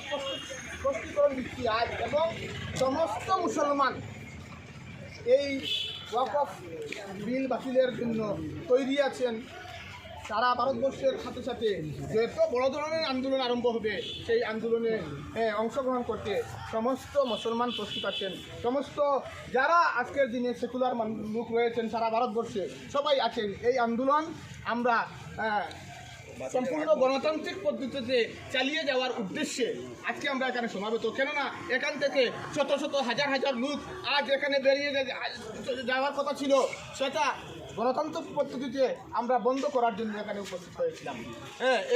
স্পষ্টীকরণ দিচ্ছি আজ, এবং সমস্ত মুসলমান এই ওয়াকফ বিল বাতিলের জন্য তৈরি আছেন। সারা ভারতবর্ষের সাথে সাথে যত বড় ধরনের আন্দোলন আরম্ভ হবে সেই আন্দোলনে অংশগ্রহণ করতে সমস্ত মুসলমান প্রস্তুত আছেন। সমস্ত যারা আজকের দিনে সেকুলার লোক রয়েছেন সারা ভারতবর্ষে সবাই আছেন। এই আন্দোলন আমরা সম্পূর্ণ গণতান্ত্রিক পদ্ধতিতে চালিয়ে যাওয়ার উদ্দেশ্যে আজকে আমরা এখানে সমাবেত। কেননা এখান থেকে শত শত হাজার হাজার লোক আজ এখানে বেরিয়ে যাওয়ার কথা ছিল, সেটা গণতান্ত্রিক পদ্ধতিতে আমরা বন্ধ করার জন্য এখানে উপস্থিত হয়েছিলাম।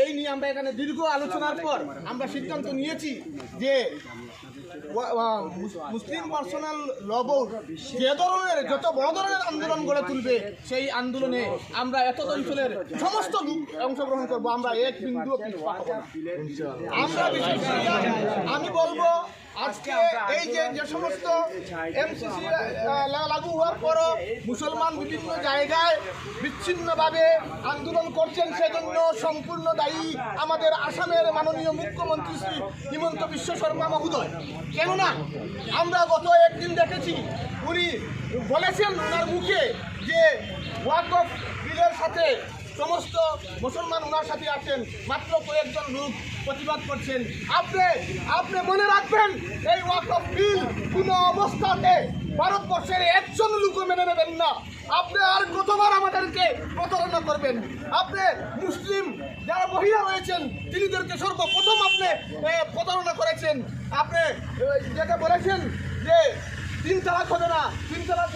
এই নিয়ে আমরা এখানে দীর্ঘ আলোচনার পর আমরা সিদ্ধান্ত নিয়েছি যে মুসলিম পার্সোনাল ল বোর্ড যে ধরনের যত বড় ধরনের আন্দোলন গড়ে তুলবে সেই আন্দোলনে আমরা এত অঞ্চলের সমস্ত লোক অংশগ্রহণ করবো। আমরা এক বিন্দু আমরা আমি বলবো আজকে এই যে সমস্ত এমসিসি লাগু হওয়ার পরও মুসলমান বিভিন্ন জায়গায় বিচ্ছিন্নভাবে আন্দোলন করছেন, সেজন্য সম্পূর্ণ দায়ী আমাদের আসামের মাননীয় মুখ্যমন্ত্রী শ্রী হিমন্ত বিশ্ব শর্মা মহোদয়। কেননা আমরা গত একদিন দেখেছি উনি বলেছেন ওনার মুখে যে ওয়াকফ বিলের সাথে সমস্ত মুসলমান ওনার সাথে আছেন, মাত্র কয়েকজন লোক প্রতিবাদ করছেন। আপনি মনে রাখবেন এই ওয়াকফ বিল কোনো অবস্থাতে ভারতবর্ষের একজন লোকও মেনে নেবেন না। আপনি আর কতবার আমাদেরকে প্রতারণা করবেন? আপনি মুসলিম যারা মহিলা রয়েছেন তিনিদেরকে সর্বপ্রথম আপনি প্রতারণা করেছেন। আপনি যেটা বলেছেন যে 3 তালাক হবে না, 3 তালাক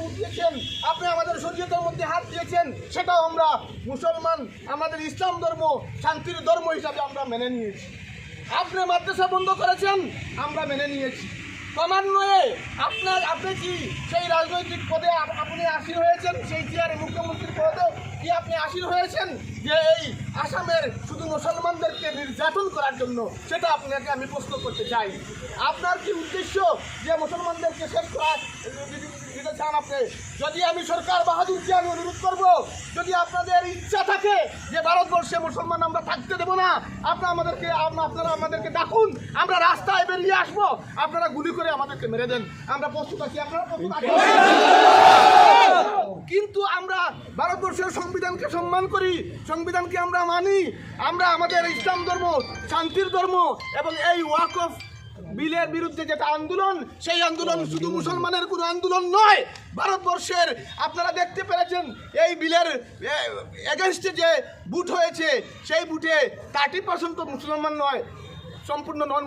উঠিয়েছেন, আপনি আমাদের শরীয়তের মধ্যে হাত দিয়েছেন, সেটাও আমরা মুসলমান আমাদের ইসলাম ধর্ম শান্তির ধর্ম হিসাবে আমরা মেনে নিয়েছি। আপনি মাদ্রাসা বন্ধ করেছেন, আমরা মেনে নিয়েছি। ক্রমান্বয়ে আপনি কি সেই রাজনৈতিক পদে আপনি আসীন হয়েছেন, সেই চেয়ারে মুখ্যমন্ত্রীর পদে কি আপনি আসীন হয়েছেন যে এই আসামের শুধু মুসলমানদেরকে নির্যাতন করার জন্য? সেটা আপনাকে আমি প্রশ্ন করতে চাই। আপনার কি উদ্দেশ্য যে মুসলমানদেরকে শেষ করা দিতে চান আপনি? যদি আমি সরকার বাহাদুরকে আমি অনুরোধ করব, যদি আপনাদের ইচ্ছা থাকে যে ভারতবর্ষে মুসলমান আমরা থাকতে দেবো না, আপনারা আমাদেরকে ডাকুন, আমরা রাস্তায় বেরিয়ে আসবো, আপনারা গুলি করে আমাদেরকে মেরে দেন, আমরা প্রস্তুত আছি। আপনারা প্রস্তুত আছেন? কিন্তু আমরা ভারতবর্ষের সংবিধানকে সম্মান করি, সংবিধানকে আমরা মানি, আমরা আমাদের ইসলাম ধর্ম শান্তির ধর্ম, এবং এই ওয়াকফ বিলের বিরুদ্ধে যেটা আন্দোলন, সেই আন্দোলন শুধু মুসলমানের কোনো আন্দোলন নয়, ভারতবর্ষের আপনারা দেখতে পেরেছেন এই বিলের এগেনস্টে যে ভোট হয়েছে সেই ভোটে 30% তো মুসলমান নয়, সম্পূর্ণ নন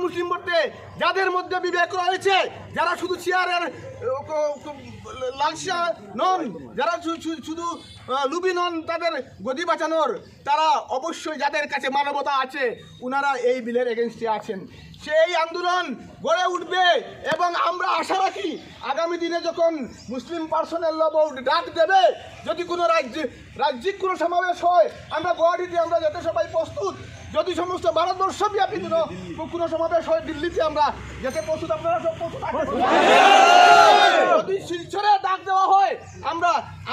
মুসলিম বলতে যাদের মধ্যে বিবেক রয়েছে, যারা শুধু চেয়ারের লালসা নন, যারা শুধু লুবি নন তাদের গদি বাঁচানোর, তারা অবশ্যই যাদের কাছে মানবতা আছে ওনারা এই বিলের এগেনস্টে আছেন। সেই আন্দোলন গড়ে উঠবে এবং আমরা আশা রাখি আগামী দিনে যখন মুসলিম পার্সোনাল ল বোর্ড ডাক দেবে, যদি কোনো রাজ্যিক কোনো সমাবেশ হয়, আমরা গুয়াহাটিতে আমরা যেতে সবাই প্রস্তুত। যদি সমস্ত ভারতবর্ষব্যাপী কোনো সমাবেশ হয় দিল্লিতে আমরা যেতে প্রস্তুত, আপনারা সব প্রস্তুত। যদি শিলচরে ডাক দেওয়া হয়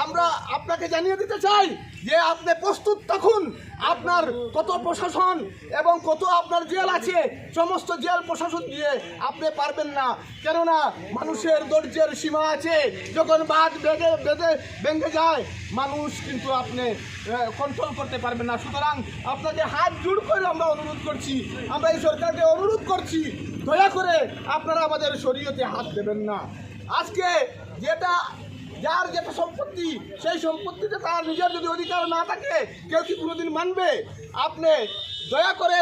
আমরা আপনাকে জানিয়ে দিতে চাই যে আপনি প্রস্তুত থাকুন। আপনার কত প্রশাসন এবং কত আপনার জেল আছে, সমস্ত জেল প্রশাসন দিয়ে আপনি পারবেন না, কেননা মানুষের ধৈর্যের সীমা আছে। যখন বাঁধ ভেঙে যায় মানুষ কিন্তু আপনি কন্ট্রোল করতে পারবেন না। সুতরাং আপনাকে হাত জোড় করে আমরা অনুরোধ করছি, আমরা এই সরকারকে অনুরোধ করছি, দয়া করে আপনারা আমাদের শরীয়তে হাত দেবেন না। আজকে যার যেটা সম্পত্তি, সেই সম্পত্তিতে তার নিজের যদি অধিকার না থাকে কেউ কি কোনোদিন মানবে? আপনি দয়া করে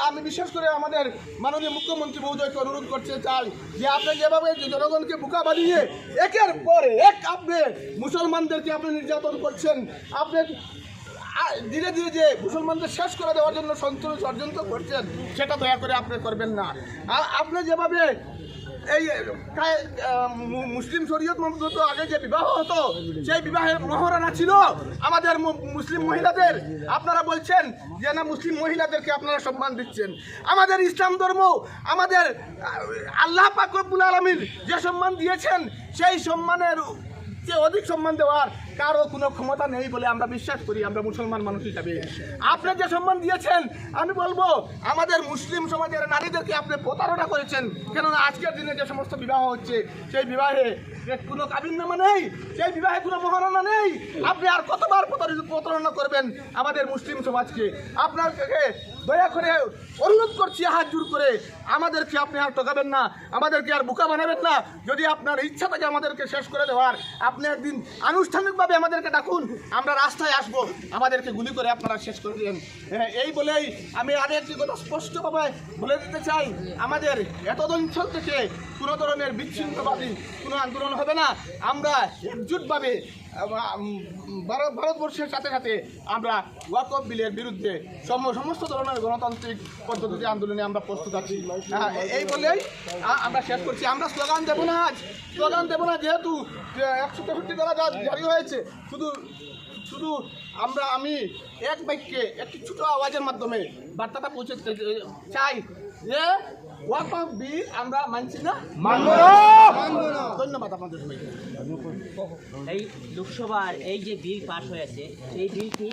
আমি বিশেষ করে আমাদের মাননীয় মুখ্যমন্ত্রী মহোদয়কে অনুরোধ করতে চাই যে আপনি যেভাবে জনগণকে বোকা বানিয়ে একের পর এক আপনি মুসলমানদেরকে আপনি নির্যাতন করছেন, আপনি ধীরে ধীরে যে মুসলমানদের শেষ করে দেওয়ার জন্য ষড়যন্ত্র করছেন, সেটা দয়া করে আপনি করবেন না। আপনি যেভাবে এই মুসলিম শরীয়ত মতো আগে যে বিবাহ হতো, সেই বিবাহের মহারণা ছিল আমাদের মুসলিম মহিলাদের, আপনারা বলছেন যে না মুসলিম মহিলাদেরকে আপনারা সম্মান দিচ্ছেন। আমাদের ইসলাম ধর্ম, আমাদের আল্লাহ পাক রব্বুল আলামিন যে সম্মান দিয়েছেন, সেই সম্মানের যে অধিক সম্মান দেওয়ার কারো কোনো ক্ষমতা নেই বলে আমরা বিশ্বাস করি, আমরা মুসলমান মানুষ হিসাবে। আপনি যে সম্মান দিয়েছেন, আমি বলবো আমাদের মুসলিম সমাজের নারীদেরকে আপনি প্রতারণা করেছেন। কেননা আজকের দিনে যে সমস্ত বিবাহ হচ্ছে, সেই বিবাহে কোনো কাবিননামা নেই, সেই বিবাহে কোনো মহারণা নেই। আপনি আর কতবার প্রতারণা করবেন আমাদের মুসলিম সমাজকে? আপনাকে দয়া করে অনুরোধ করছি হাত জোর করে, আমাদেরকে আপনি আর ঠকাবেন না, আমাদেরকে আর বোকা বানাবেন না। যদি আপনার ইচ্ছা থাকে আমাদেরকে শেষ করে দেওয়ার, আপনি একদিন আনুষ্ঠানিকভাবে আমাদেরকে ডাকুন, আমরা রাস্তায় আসবো, আমাদেরকে গুলি করে আপনারা শেষ করে দিন। এই বলেই আমি আরেকটি কথা স্পষ্টভাবে বলে দিতে চাই, আমাদের এত অঞ্চল থেকে কোনো ধরনের বিচ্ছিন্নবাদী কোনো আন্দোলন হবে না। আমরা একজুটভাবে ভারতবর্ষের সাথে সাথে আমরা ওয়াকফ বিলের বিরুদ্ধে সমস্ত ধরনের গণতান্ত্রিক পদ্ধতিতে আন্দোলনে আমরা প্রস্তুত আছি। এই বলেই আমরা শেষ করছি। আমরা স্লোগান দেবো না, আজ স্লোগান দেবো না, যেহেতু 163 ধারা জারি হয়েছে। শুধু আমি এক বাক্যে একটি ছোট আওয়াজের মাধ্যমে বার্তাটা পৌঁছে চাই যে ওয়াকফ বিল আমরা মানছি না, মানবো না। ধন্যবাদ আপনাদের সবাইকে। এই লোকসভার এই যে বিল পাস হয়েছে, সেই বিলটি